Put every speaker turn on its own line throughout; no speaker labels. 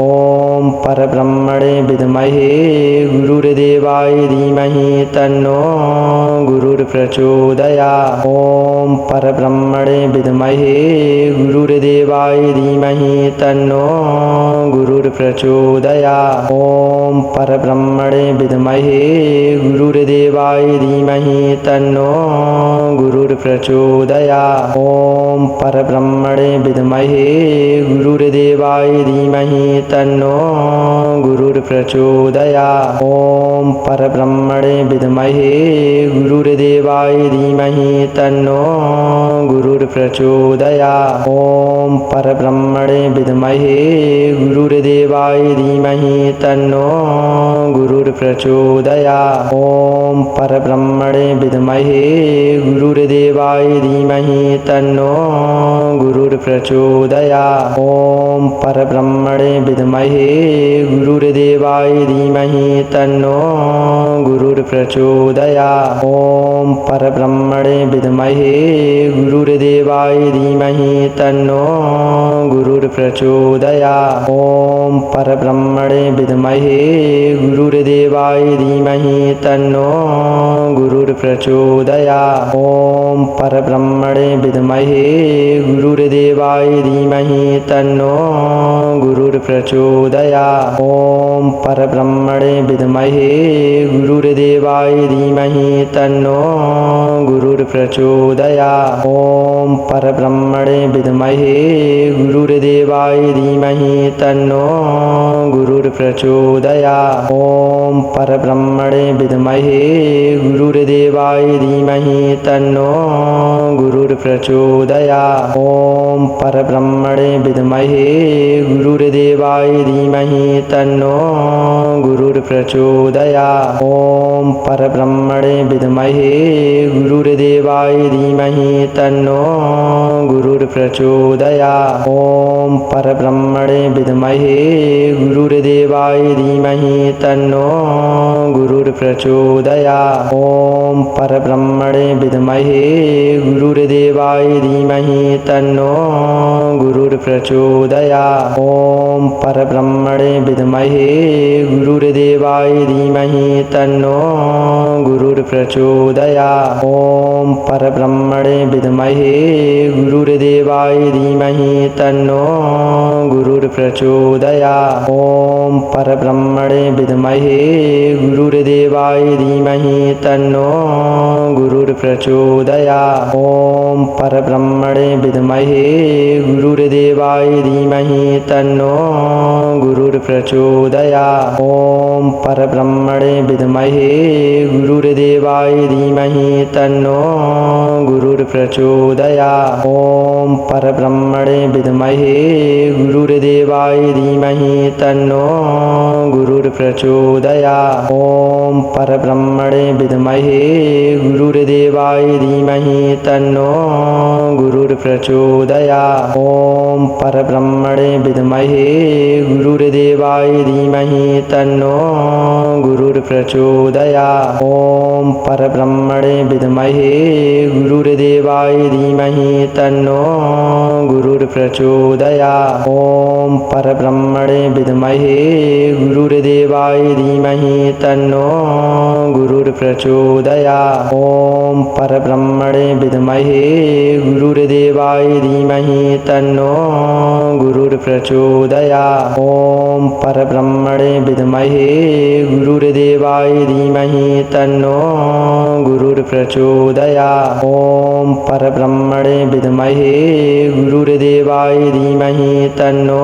ओम परब्रह्मणे विद्महे गुरुर्देवाय धीमहि तन्नो गुरुर्प्रचोदयात्। ओम परब्रह्मणे विद्महे गुरुर्देवाय धीमहि तन्नो गुरुर्प्रचोदयात्। ओम परब्रह्मणे विद्महे गुरुर्देवाय धीमहि तन्नो गुरुर्प्रचोदयात्। ओम परब्रह्मणे विद्महे गुरुर्देवाय धीमहि तन्नो गुरुर्प्रचोदयात्। ओम परब्रह्मणे विद्महे गुरुर्देवाय धीमहि तन्नो गुरुर्प्रचोदयात्। ओम परब्रह्मणे विद्महे गुरुर्देवाय धीमहि तन्नो गुरुर्प्रचोदयात्। ओम परब्रह्मणे विद्महे गुरुर्देवाय धीमहि तन्नो गुरुर्प्रचोदयात्। ओम परब्रह्मणे विद्महे गुरुर्देवाय धीमहि तन्नो गुरुर्प्रचोदयात्। ओम परब्रह्मणे विद्महे गुरुर्देवाय धीमहि तन्नो गुरुर्प्रचोदयात्। ओम परब्रह्मणे विद्महे गुरुर्देवाय धीमहि तन्नो गुरुर्प्रचोदयात्। ओम परब्रह्मणे विद्महे गुरुर्देवाय धीमहि तन्नो गुरुर्प्रचोदयात्। ओम परब्रह्मणे विद्महे गुरुर्देवाय धीमहि तन्नो गुरुर्प्रचोदयात्। ओम परब्रह्मणे विद्महे गुरुर्देवाय धीमहि तन्नो गुरुर्प्रचोदयात्। ओम परब्रह्मणे विद्महे गुरुर्देवाय धीमहि तन्नो गुरुर्प्रचोदयात्। ओम परब्रह्मणे विद्महे गुरुर्देवाय धीमहि तन्नो गुरुर्प्रचोदयात्। ओम परब्रह्मणे विद्महे गुरुर्देवाय धीमहि तन्नो गुरुर्प्रचोदयात्। ओम परब्रह्मणे विद्महे गुरुर्देवाय धीमहि तन्नो गुरुर्प्रचोदयात्। ओम परब्रह्मणे विद्महे गुरुर्देवाय धीमहि तन्नो गुरुर्प्रचोदयात्। ओम परब्रह्मणे विद्महे गुरुर्देवाय धीमहि तन्नो गुरुर्प्रचोदयात्। ओम परब्रह्मणे विद्महे गुरुर्देवाय धीमहि तन्नो गुरुर्प्रचोदयात्। ओम परब्रह्मणे विद्महे गुरुर्देवाय धीमहि तन्नो गुरुर्प्रचोदयात्। ओम परब्रह्मणे विद्महे गुरुर्देवाय धीमहि तन्नो गुरुर्प्रचोदयात्। ओम परब्रह्मणे विद्महे गुरुर्देवाय धीमहि तन्नो गुरुर्प्रचोदयात्। ओम परब्रह्मणे विद्महे गुरुर्देवाय धीमहि तन्नो गुरुर्प्रचोदयात्। ओम परब्रह्मणे विद्महे गुरुर्देवाय धीमहि तन्नो गुरुर्प्रचोदयात्। ओम परब्रह्मणे विद्महे गुरुर्देवाय धीमहि तन्नो गुरुर्प्रचोदयात्। ओम परब्रह्मणे विद्महे गुरुर्देवाय धीमहि तन्नो गुरुर्प्रचोदयात्। ओम परब्रह्मणे विद्महे गुरुर्देवाय धीमहि तन्नो गुरुर्प्रचोदयात्। ओम परब्रह्मणे विद्महे गुरुर्देवाय धीमहि तन्नो गुरुर्प्रचोदयात्। ओम परब्रह्मणे विद्महे गुरुर्देवाय धीमहि तन्नो गुरुर्प्रचोदयात्। ओम परब्रह्मणे विद्महे गुरुर्देवाय धीमहि तन्नो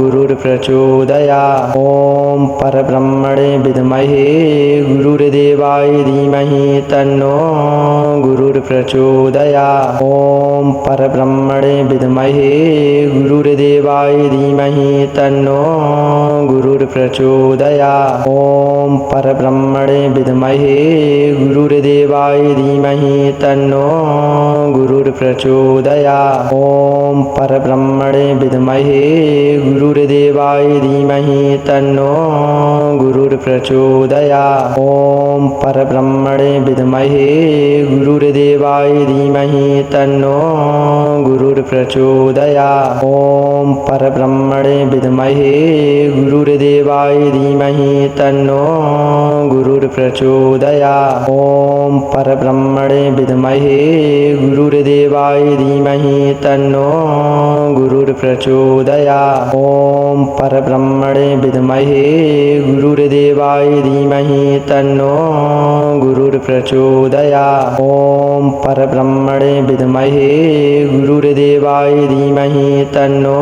गुरुर्प्रचोदयात्। ओम परब्रह्मणे विद्महे गुरुर्देवाय धीमहि तन्नो गुरुर्प्रचोदयात्। ओम परब्रह्मणे विद्महे गुरुर्देवाय धीमहि तन्नो गुरुर्प्रचोदयात्। ओम परब्रह्मणे विद्महे गुरुर्देवाय धीमहि तन्नो गुरुर्प्रचोदयात्। ओम परब्रह्मणे विद्महे गुरुर्देवाय गुरुर्देवाय धीमहि तन्नो गुरुर्प्रचोदयात्। ॐ परब्रह्मणे विद्महे गुरुर्देवाय धीमहि तन्नो गुरुर्प्रचोदयात्। ॐ परब्रह्मणे विद्महे गुरुर्देवाय धीमहि तन्नो गुरुर्प्रचोदयात्। ॐ परब्रह्मणे विद्महे गुरुर्देवाय धीमहि तन्नो गुरुर्प्रचोदयात्। ॐ परब्रह्मणे विद्महे गुरुर्देवाय धीमहि तन्नो गुरुर्प्रचोदयात्। ॐ परब्रह्मणे विद्महे गुरुर्देवाय धीमहि तन्नो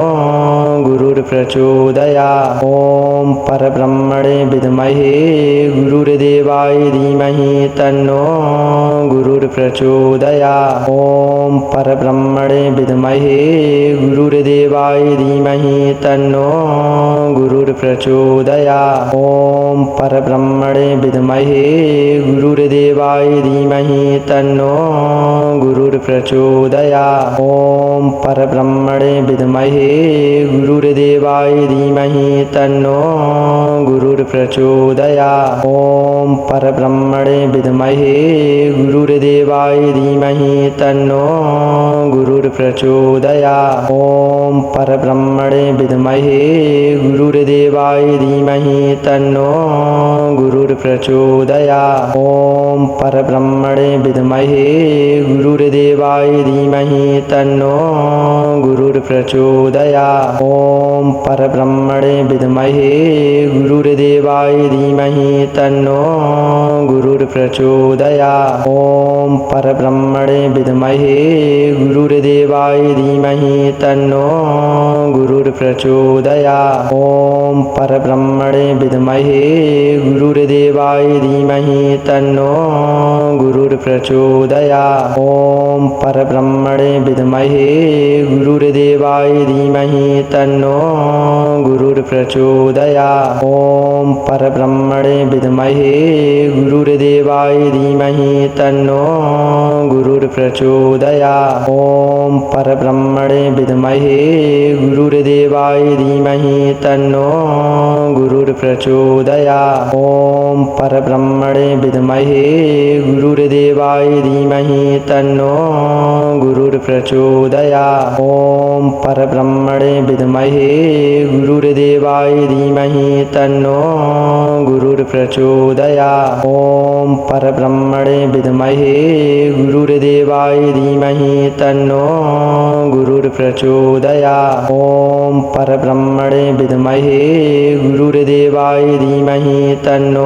गुरुर्प्रचोदयात्। ॐ परब्रह्मणे विद्महे गुरुर्देवाय धीमहि तन्नो गुरुर्प्रचोदयात्। ॐ परब्रह्मणे विद्महे गुरुर्देवाय धीमहि तन्नो गुरुर्प्रचोदयात्। ॐ परब्रह्मणे विद्महे गुरुर्देवाय धीमहि तन्नो गुरुर्प्रचोदयात्। ॐ परब्रह्मणे विद्महे गुरुर्देवाय धीमहि तन्नो गुरुर्प्रचोदयात्। ॐ परब्रह्मणे विद्महे गुरुर्देवाय धीमहि तन्नो गुरुर्प्रचोदयात्। ॐ परब्रह्मणे विद्महे गुरुर्देवाय धीमहि तन्नो गुरुर्प्रचोदयात्। ॐ परब्रह्मणे विद्महे गुरुर्देवाय धीमहि तन्नो गुरुर्प्रचोदयात्। ॐ परब्रह्मणे विद्महे गुरुर्देवाय धीमहि तन्नो गुरुर्प्रचोदयात्। ॐ परब्रह्मणे विद्महे गुरुर्देवाय धीमहि तन्नो गुरुर्प्रचोदयात्। ॐ परब्रह्मणे विद्महे गुरुर्देवाय धीमहि तन्नो गुरुर्प्रचोदयात्। ॐ परब्रह्मणे विद्महे गुरुर्देवाय धीमहि तन्नो गुरुर्प्रचोदयात्। ॐ परब्रह्मणे विद्महे गुरुर्देवाय धीमहि तन्नो गुरुर्प्रचोदयात्। ॐ परब्रह्मणे विद्महे गुरुर्देवाय धीमहि तन्नो गुरुर्प्रचोदयात्। ॐ परब्रह्मणे विद्महे गुरुर्देवाय धीमहि तन्नो गुरुर्प्रचोदयात्। ॐ परब्रह्मणे विद्महे गुरुर्देवाय धीमहि तन्नो गुरुर्प्रचोदयात्। ॐ परब्रह्मणे विद्महे गुरुर्देवाय धीमहि तन्नो गुरुर्प्रचोदयात्। ॐ परब्रह्मणे विद्महे गुरुर्देवाय धीमहि तन्नो गुरुर्प्रचोदयात्। ॐ परब्रह्मणे विद्महे गुरुर्देवाय धीमहि तन्नो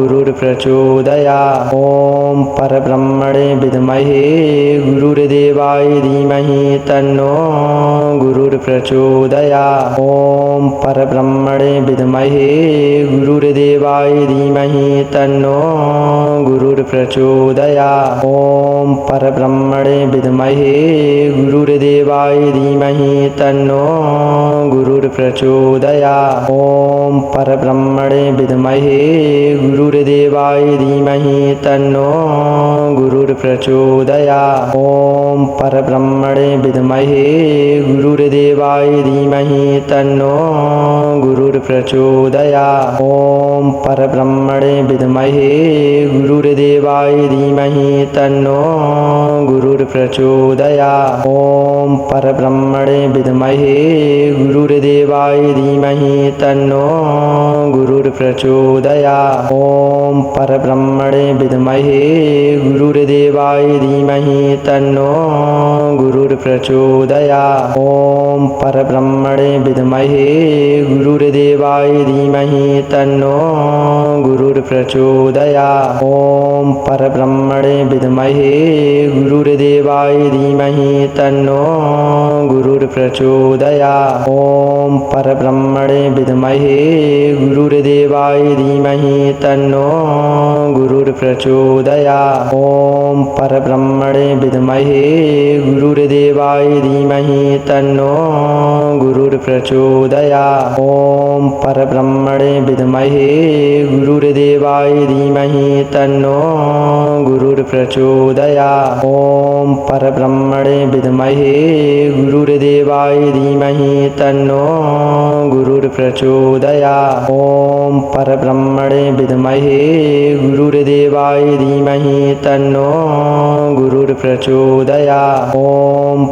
गुरुर्प्रचोदयात्। ॐ परब्रह्मणे विद्महे गुरुर्देवाय धीमहि तन्नो गुरुर्प्रचोदयात्। ॐ परब्रह्मणे विद्महे गुरुर्देवाय धीमहि तन्नो गुरुर्प्रचोदयात्। ॐ परब्रह्मणे विद्महे गुरुर्देवाय धीमहि तन्नो गुरुर्प्रचोदयात्। ॐ परब्रह्मणे विद्महे गुरुर्देवाय धीमहि तन्नो गुरुर्प्रचोदयात्। ॐ परब्रह्मणे विद्महे गुरुर्देवाय धीमहि तन्नो गुरुर्प्रचोदयात्। ॐ परब्रह्मणे विद्महे गुरुर्देवाय धीमहि तन्नो गुरुर्प्रचोदयात्। ॐ परब्रह्मणे विद्महे गुरुर्देवाय धीमहि तन्नो गुरुर्प्रचोदयात्। ॐ परब्रह्मणे विद्महे गुरुर्देवाय धीमहि तन्नो गुरुर्प्रचोदयात्। ॐ परब्रह्मणे विद्महे गुरुर्देवाय धीमहि तन्नो गुरुर्प्रचोदयात्। ॐ परब्रह्मणे विद्महे गुरुर्देवाय धीमहि तन्नो गुरुर्प्रचोदयात्। ॐ परब्रह्मणे विद्महे गुरुर्देवाय धीमहि तन्नो गुरुर्प्रचोदयात्। ॐ परब्रह्मणे परब्रह्मणे विद्महे गुरुर्देवाय धीमहि तन्नो गुरुर्प्रचोदयात्। ॐ परब्रह्मणे विद्महे गुरुर्देवाय धीमहि तन्नो गुरुर्प्रचोदयात्। ॐ परब्रह्मणे विद्महे गुरुर्देवाय धीमहि तन्नो गुरुर्प्रचोदयात्। ॐ परब्रह्मणे विद्महे गुरुर्देवाय धीमहि तन्नो गुरुर्प्रचोदयात्। ॐ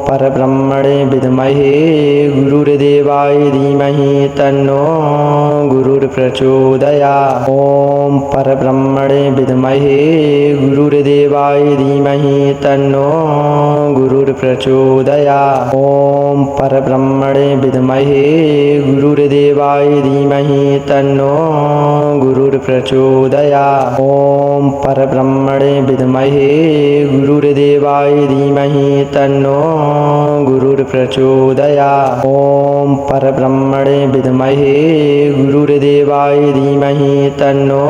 परब्रह्मणे विद्महे गुरुर्देवाय धीमहि तन्नो गुरुर्प्रचोदयात्। ॐ परब्रह्मणे विद्महे गुरुर्देवाय धीमहि तन्नो गुरुर्प्रचोदयात्। ॐ परब्रह्मणे विद्महे गुरुर्देवाय धीमहि तन्नो गुरुर्प्रचोदयात्। ॐ परब्रह्मणे विद्महे गुरुर्देवाय धीमहि तन्नो गुरुर्प्रचोदयात्। ॐ परब्रह्मणे विद्महे गुरुर्देवाय धीमहि तन्नो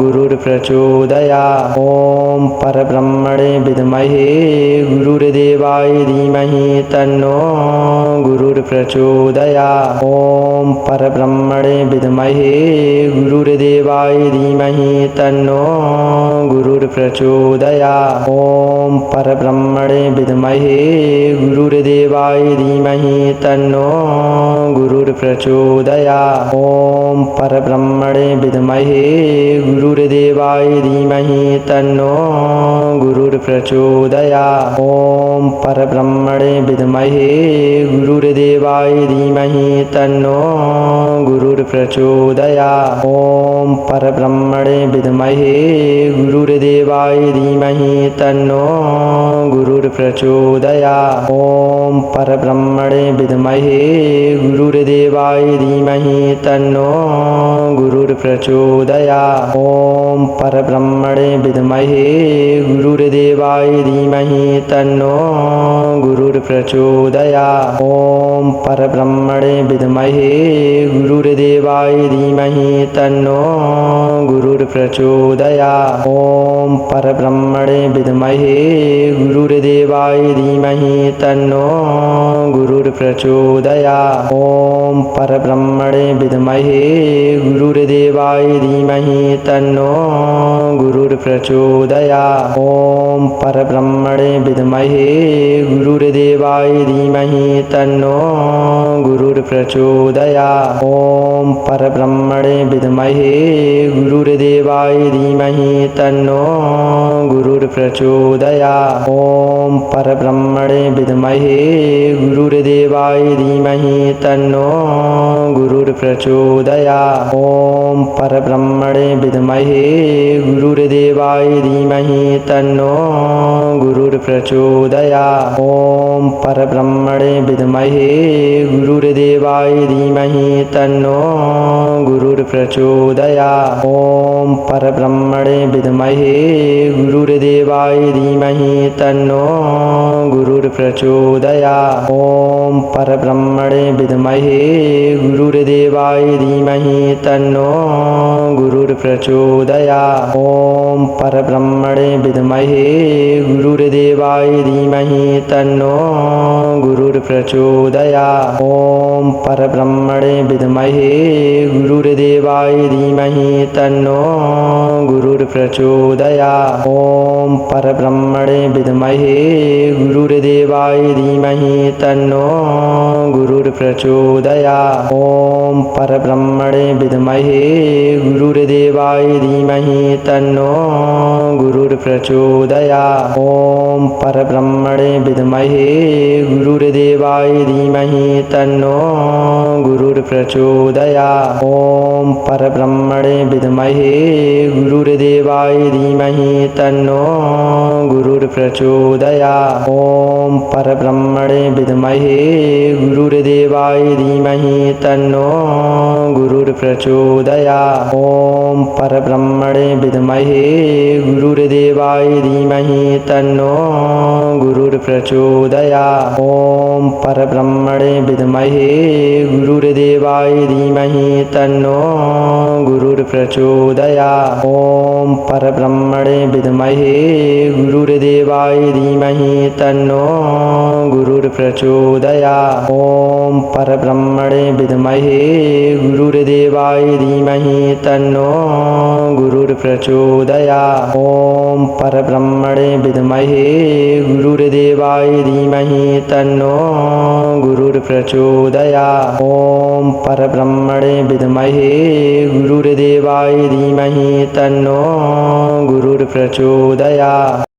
गुरुर्प्रचोदयात्। ॐ परब्रह्मणे विद्महे गुरुर्देवाय धीमहि तन्नो गुरुर्प्रचोदयात्। ॐ परब्रह्मणे विद्महे गुरुर्देवाय धीमहि तन्नो गुरुर्प्रचोदयात्। ॐ परब्रह्मणे विद्महे गुरुर्देवाय धीमहि तन्नो गुरुर्प्रचोदयात्। ॐ परब्रह्मणे विद्महे गुरुर्देवाय धीमहि तन्नो गुरुर्प्रचोदयात्। ॐ परब्रह्मणे विद्महे गुरुर्देवाय धीमहि तन्नो गुरुर्प्रचोदयात्। ॐ परब्रह्मणे विद्महे गुरुर्देवाय धीमहि तन्नो गुरुर्प्रचोदयात्। ॐ परब्रह्मणे विद्महे गुरुर्देवाय धीमहि तन्नो गुरुर्प्रचोदयात्। ॐ परब्रह्मणे विद्महे गुरुर्देवाय धीमहि तन्नो गुरुर्प्रचोदयात्। ॐ परब्रह्मणे विद्महे गुरुर्देवाय धीमहि तन्नो गुरुर्प्रचोदयात्। ॐ परब्रह्मणे विद्महे गुरुर्देवाय धीमहि तन्नो गुरुर्प्रचोदयात्। ॐ परब्रह्मणे विद्महे गुरुर्देवाय धीमहि तन्नो गुरुर्प्रचोदयात्। ॐ परब्रह्मणे विद्महे गुरुर्देवाय धीमहि तन्नो गुरुर्प्रचोदयात्। ॐ परब्रह्मणे विद्महे गुरुर्देवाय धीमहि तन्नो गुरुर्प्रचोदयात्। ॐ परब्रह्मणे विद्महे गुरुर्देवाय धीमहि तन्नो गुरुर्प्रचोदयात्। ॐ परब्रह्मणे विद्महे गुरुर्देवाय धीमहि तन्नो गुरुर्प्रचोदयात्। ॐ परब्रह्मणे विद्महे गुरुर्देवाय धीमहि तन्नो गुरुर्प्रचोदयात्। ॐ परब्रह्मणे विद्महे गुरुर्देवाय धीमहि तन्नो गुरुर्प्रचोदयात्। ॐ परब्रह्मणे विद्महे गुरुर्देवाय धीमहि तन्नो गुरुर्प्रचोदयात्। ॐ परब्रह्मणे विद्महे गुरुर्देवाय धीमहि तन्नो गुरुर्प्रचोदयात्। ॐ परब्रह्मणे विद्महे गुरुर्देवाय धीमहि तन्नो गुरुर्प्रचोदयात्। ॐ परब्रह्मणे विद्महे गुरुर्देवाय धीमहि तन्नो गुरुर्प्रचोदयात्। ॐ परब्रह्मणे विद्महे गुरुर्देवाय धीमहि तन्नो गुरुर्प्रचोदयात्। ॐ परब्रह्मणे विद्महे गुरुर्देवाय धीमहि तन्नो गुरुर्प्रचोदयात्। ॐ परब्रह्मणे विद्महे गुरुर्देवाय धीमहि तन्नो गुरुर्प्रचोदयात्। ॐ परब्रह्मणे विद्महे गुरुर्देवाय धीमहि तन्नो गुरुर्प्रचोदयात्। ॐ परब्रह्मणे विद्महे गुरुर्देवाय धीमहि तन्नो गुरुर्प्रचोदयात्। ॐ परब्रह्मणे विद्महे गुरुर्देवाय धीमहि तन्नो गुरुर्प्रचोदयात्। ॐ परब्रह्मणे विद्महे गुरुर्देवाय गुरुर्देवाय धीमहि तन्नो गुरुर्प्रचोदयात्। ॐ परब्रह्मणे विद्महे गुरुर्देवाय धीमहि तन्नो गुरुर्प्रचोदयात्। ॐ परब्रह्मणे विद्महे गुरुर्देवाय धीमहि तन्नो गुरुर्प्रचोदयात्। ॐ परब्रह्मणे विद्महे गुरुर्देवाय धीमहि तन्नो गुरुर्प्रचोदयात्।